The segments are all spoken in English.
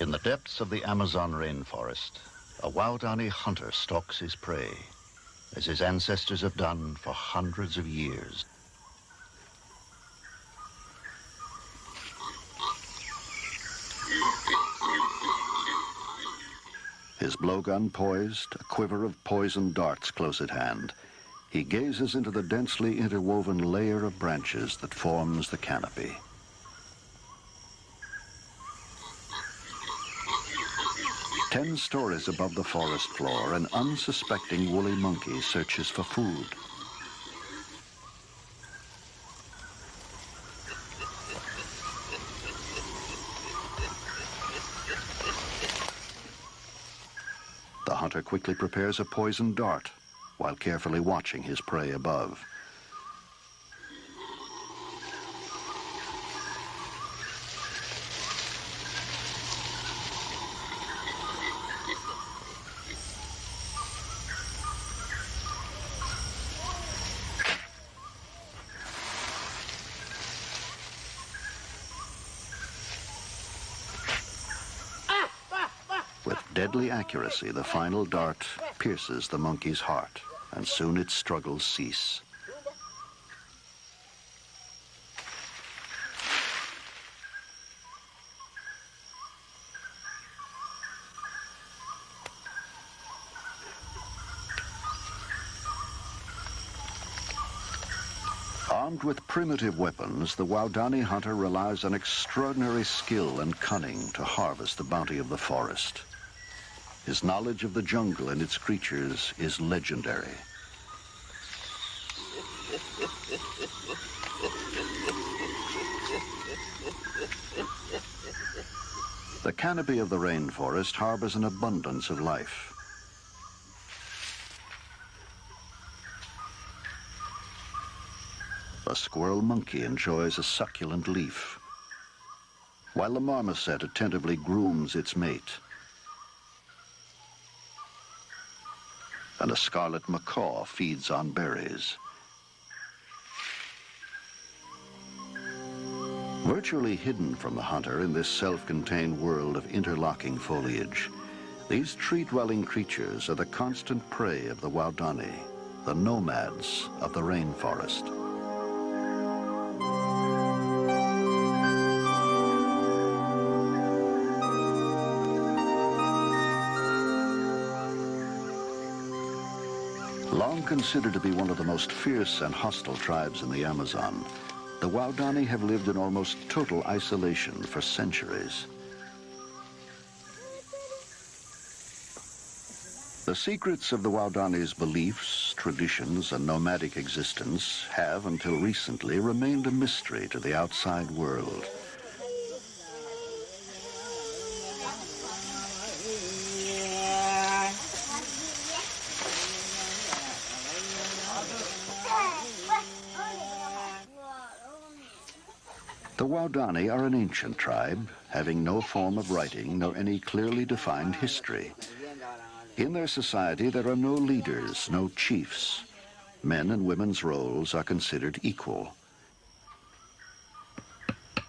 In the depths of the Amazon rainforest, a Waodani hunter stalks his prey, as his ancestors have done for hundreds of years. His blowgun poised, a quiver of poisoned darts close at hand, he gazes into the densely interwoven layer of branches that forms the canopy. Ten stories above the forest floor, an unsuspecting woolly monkey searches for food. The hunter quickly prepares a poisoned dart while carefully watching his prey above. With deadly accuracy, the final dart pierces the monkey's heart, and soon its struggles cease. Armed with primitive weapons, the Waodani hunter relies on extraordinary skill and cunning to harvest the bounty of the forest. His knowledge of the jungle and its creatures is legendary. The canopy of the rainforest harbors an abundance of life. A squirrel monkey enjoys a succulent leaf, while the marmoset attentively grooms its mate. And a scarlet macaw feeds on berries. Virtually hidden from the hunter in this self-contained world of interlocking foliage, these tree-dwelling creatures are the constant prey of the Waodani, the nomads of the rainforest. Long considered to be one of the most fierce and hostile tribes in the Amazon, the Waodani have lived in almost total isolation for centuries. The secrets of the Waodani's beliefs, traditions, and nomadic existence have, until recently, remained a mystery to the outside world. The Waodani are an ancient tribe, having no form of writing nor any clearly defined history. In their society, there are no leaders, no chiefs. Men and women's roles are considered equal.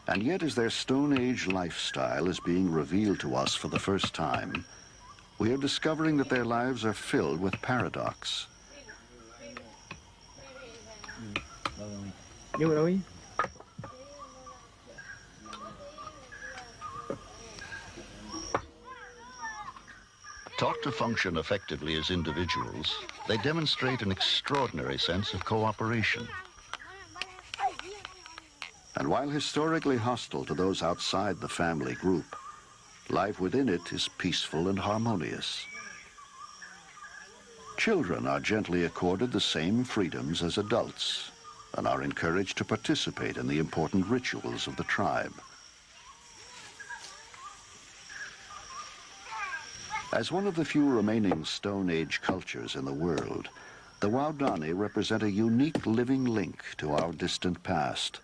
And yet, as their Stone Age lifestyle is being revealed to us for the first time, we are discovering that their lives are filled with paradox. Taught to function effectively as individuals, they demonstrate an extraordinary sense of cooperation. And while historically hostile to those outside the family group, life within it is peaceful and harmonious. Children are gently accorded the same freedoms as adults and are encouraged to participate in the important rituals of the tribe. As one of the few remaining Stone Age cultures in the world, the Waodani represent a unique living link to our distant past.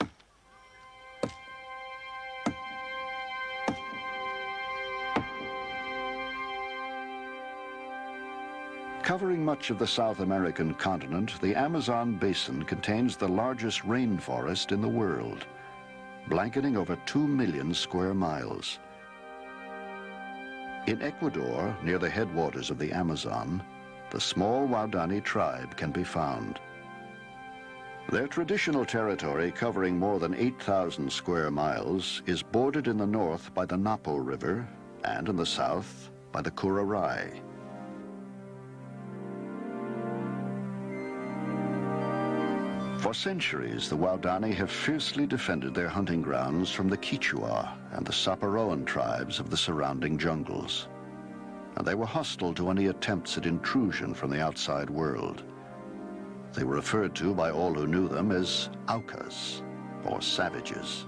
Covering much of the South American continent, the Amazon basin contains the largest rainforest in the world, blanketing over 2 million square miles. In Ecuador, near the headwaters of the Amazon, the small Waodani tribe can be found. Their traditional territory, covering more than 8,000 square miles, is bordered in the north by the Napo River and in the south by the Curaray. For centuries, the Waodani have fiercely defended their hunting grounds from the Quichua and the Saparoan tribes of the surrounding jungles. And they were hostile to any attempts at intrusion from the outside world. They were referred to by all who knew them as Aucas, or savages.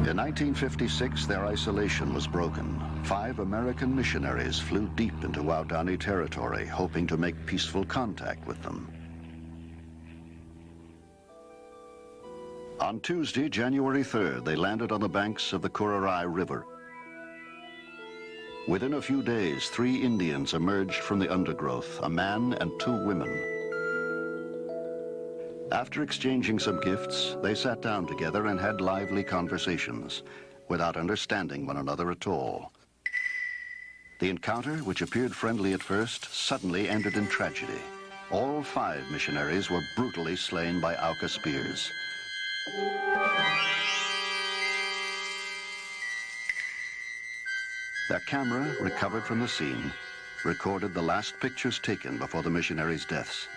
In 1956, their isolation was broken. 5 American missionaries flew deep into Waodani territory, hoping to make peaceful contact with them. On Tuesday, January 3rd, they landed on the banks of the Curaray River. Within a few days, 3 Indians emerged from the undergrowth, a man and 2 women. After exchanging some gifts, they sat down together and had lively conversations, without understanding one another at all. The encounter, which appeared friendly at first, suddenly ended in tragedy. All 5 missionaries were brutally slain by Auca spears. Their camera, recovered from the scene, recorded the last pictures taken before the missionaries' deaths.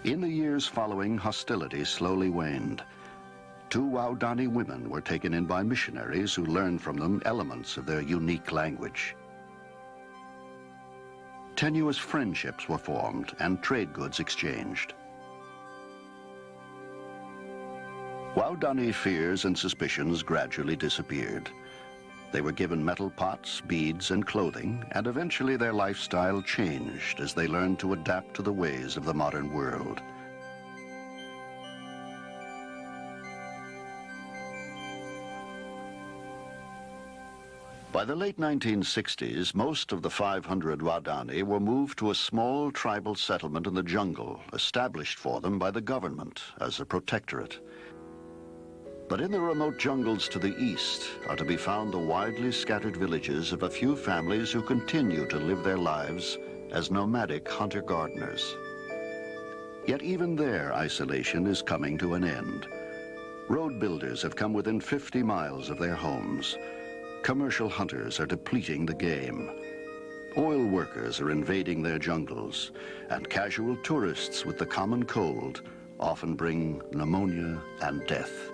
In the years following, hostilities slowly waned. 2 Waodani women were taken in by missionaries who learned from them elements of their unique language. Tenuous friendships were formed and trade goods exchanged. Waodani fears and suspicions gradually disappeared. They were given metal pots, beads, and clothing, and eventually their lifestyle changed as they learned to adapt to the ways of the modern world. By the late 1960s, most of the 500 Waodani were moved to a small tribal settlement in the jungle, established for them by the government as a protectorate. But in the remote jungles to the east are to be found the widely scattered villages of a few families who continue to live their lives as nomadic hunter-gardeners. Yet even their isolation is coming to an end. Road builders have come within 50 miles of their homes. Commercial hunters are depleting the game. Oil workers are invading their jungles, and casual tourists with the common cold often bring pneumonia and death.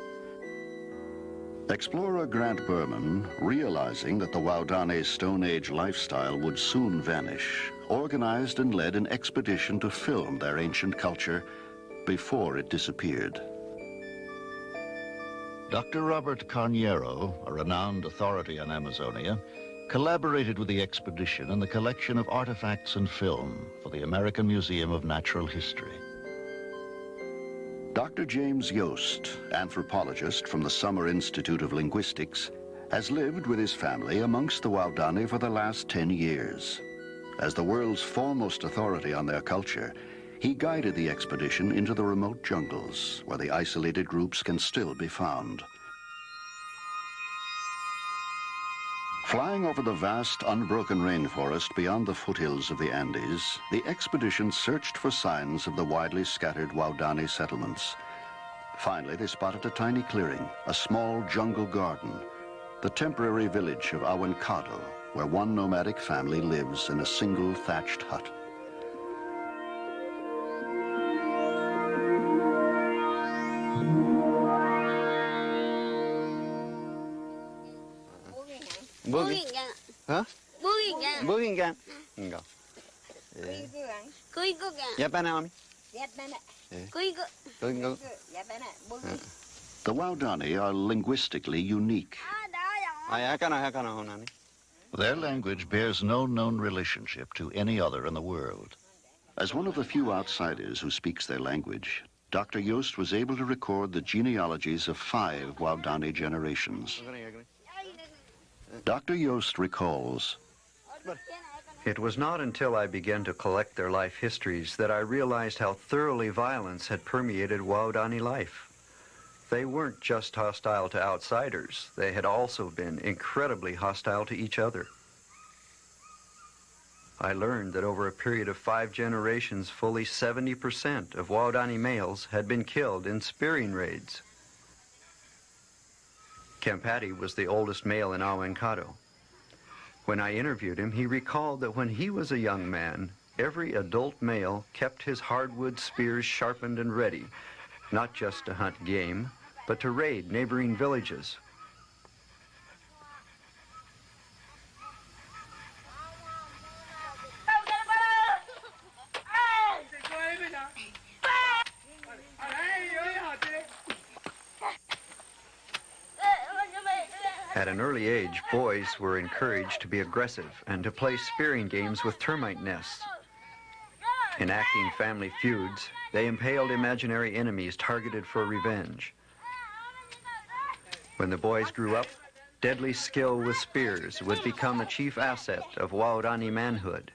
Explorer Grant Berman, realizing that the Waodani's Stone Age lifestyle would soon vanish, organized and led an expedition to film their ancient culture before it disappeared. Dr. Robert Carneiro, a renowned authority on Amazonia, collaborated with the expedition in the collection of artifacts and film for the American Museum of Natural History. Dr. James Yost, anthropologist from the Summer Institute of Linguistics, has lived with his family amongst the Waodani for the last 10 years. As the world's foremost authority on their culture, he guided the expedition into the remote jungles, where the isolated groups can still be found. Flying over the vast, unbroken rainforest beyond the foothills of the Andes, the expedition searched for signs of the widely scattered Waodani settlements. Finally, they spotted a tiny clearing, a small jungle garden, the temporary village of Ahuencado, where one nomadic family lives in a single thatched hut. Boogie. Hả? Boogie. Go. The Waodani are linguistically unique. Their language bears no known relationship to any other in the world. As one of the few outsiders who speaks their language, Dr. Yost was able to record the genealogies of 5 Waodani generations. Dr. Yost recalls, "It was not until I began to collect their life histories that I realized how thoroughly violence had permeated Waodani life. They weren't just hostile to outsiders, they had also been incredibly hostile to each other. I learned that over a period of 5 generations, fully 70% of Waodani males had been killed in spearing raids. Kampati was the oldest male in Awenkado. When I interviewed him, he recalled that when he was a young man, every adult male kept his hardwood spears sharpened and ready, not just to hunt game, but to raid neighboring villages. At an early age, boys were encouraged to be aggressive and to play spearing games with termite nests. Enacting family feuds, they impaled imaginary enemies targeted for revenge. When the boys grew up, deadly skill with spears would become a chief asset of Waodani manhood.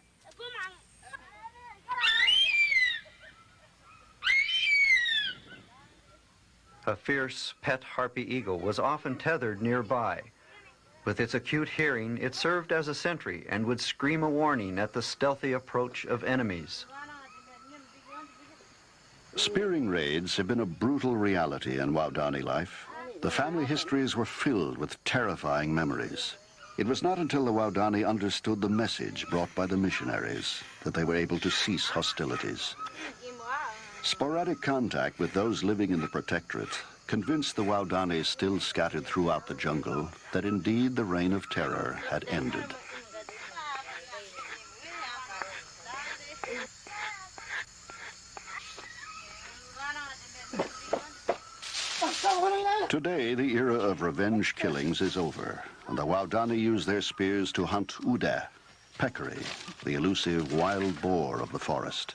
A fierce pet harpy eagle was often tethered nearby. With its acute hearing, it served as a sentry and would scream a warning at the stealthy approach of enemies. spearing raids have been a brutal reality in Waodani life. The family histories were filled with terrifying memories. It was not until the Waodani understood the message brought by the missionaries that they were able to cease hostilities. Sporadic contact with those living in the protectorate convinced the Waodani still scattered throughout the jungle that indeed the reign of terror had ended. Today, the era of revenge killings is over, and the Waodani use their spears to hunt uda, peccary, the elusive wild boar of the forest.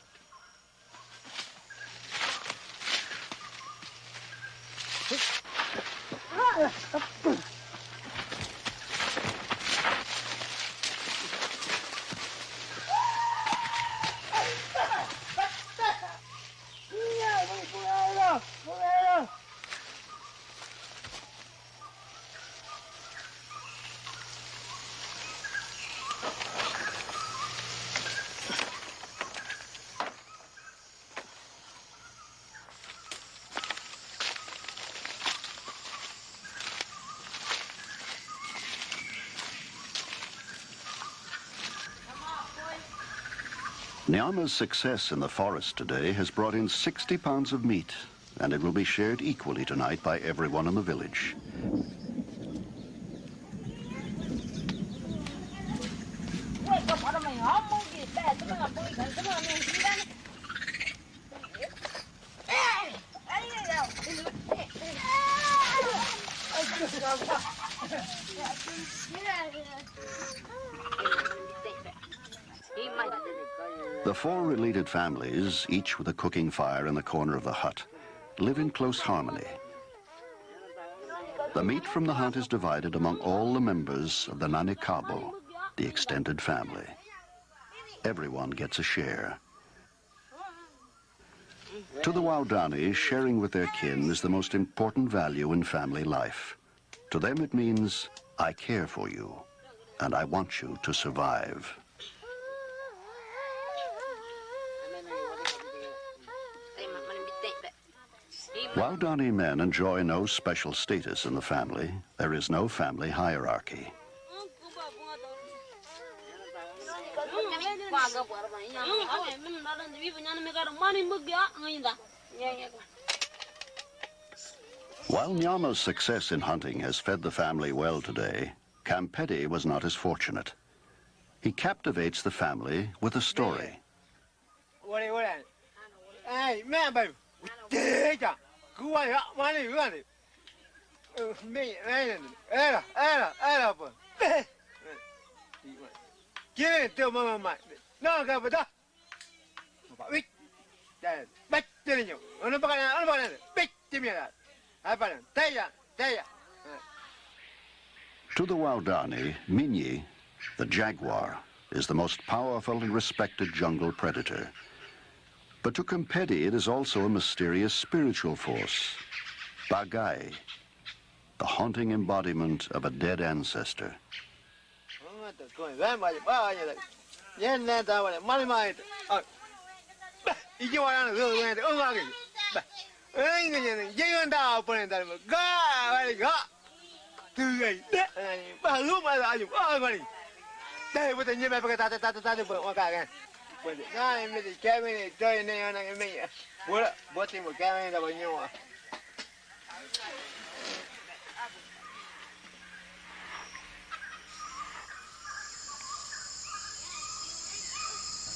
Nyama's success in the forest today has brought in 60 pounds of meat, and it will be shared equally tonight by everyone in the village. The 4 related families, each with a cooking fire in the corner of the hut, live in close harmony. The meat from the hunt is divided among all the members of the Nanikabo, the extended family. Everyone gets a share. To the Waodani, sharing with their kin is the most important value in family life. To them it means, I care for you, and I want you to survive. Waodani men enjoy no special status in the family. There is no family hierarchy. While Nyama's success in hunting has fed the family well today, Kampeti was not as fortunate. He captivates the family with a story. To the Waodani, Minyi, the jaguar, is the most powerful and respected jungle predator. But to Kempedi, it is also a mysterious spiritual force, Bagai, the haunting embodiment of a dead ancestor.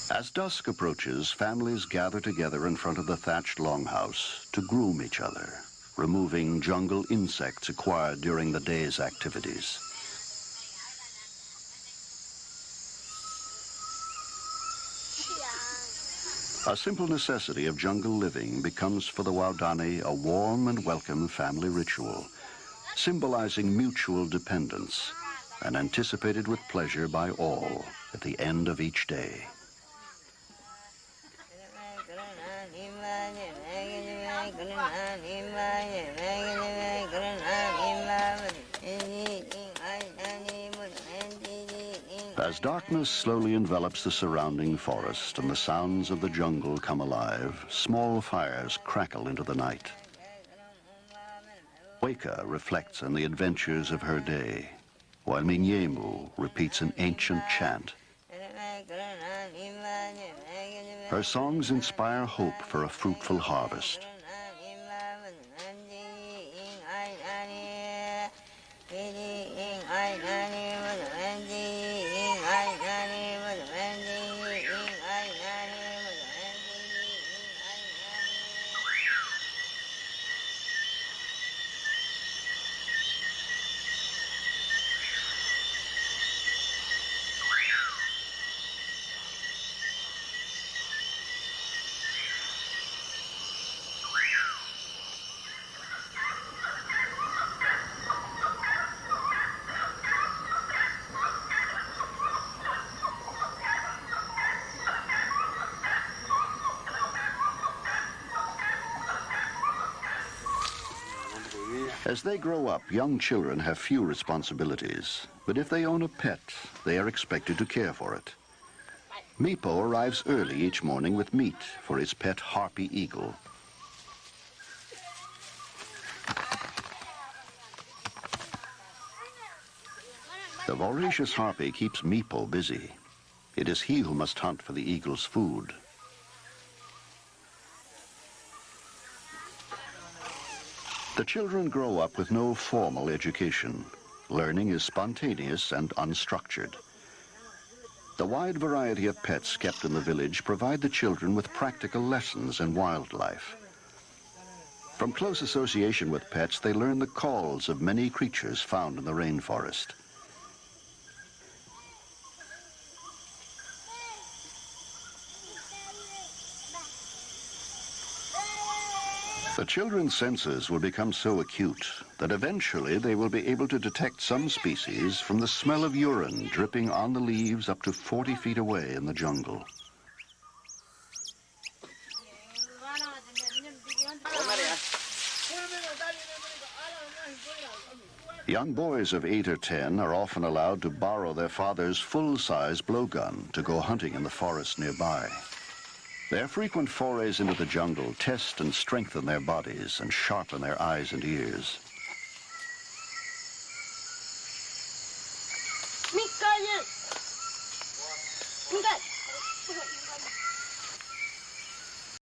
As dusk approaches, families gather together in front of the thatched longhouse to groom each other, removing jungle insects acquired during the day's activities. A simple necessity of jungle living becomes for the Waodani a warm and welcome family ritual, symbolizing mutual dependence and anticipated with pleasure by all at the end of each day. As darkness slowly envelops the surrounding forest and the sounds of the jungle come alive, small fires crackle into the night. Weka reflects on the adventures of her day, while Minyemu repeats an ancient chant. Her songs inspire hope for a fruitful harvest. As they grow up, young children have few responsibilities, but if they own a pet, they are expected to care for it. Mipo arrives early each morning with meat for his pet harpy eagle. The voracious harpy keeps Mipo busy. It is he who must hunt for the eagle's food. The children grow up with no formal education. Learning is spontaneous and unstructured. The wide variety of pets kept in the village provide the children with practical lessons in wildlife. From close association with pets, they learn the calls of many creatures found in the rainforest. The children's senses will become so acute that eventually they will be able to detect some species from the smell of urine dripping on the leaves up to 40 feet away in the jungle. Young boys of 8 or 10 are often allowed to borrow their father's full-size blowgun to go hunting in the forest nearby. Their frequent forays into the jungle test and strengthen their bodies and sharpen their eyes and ears. Mika,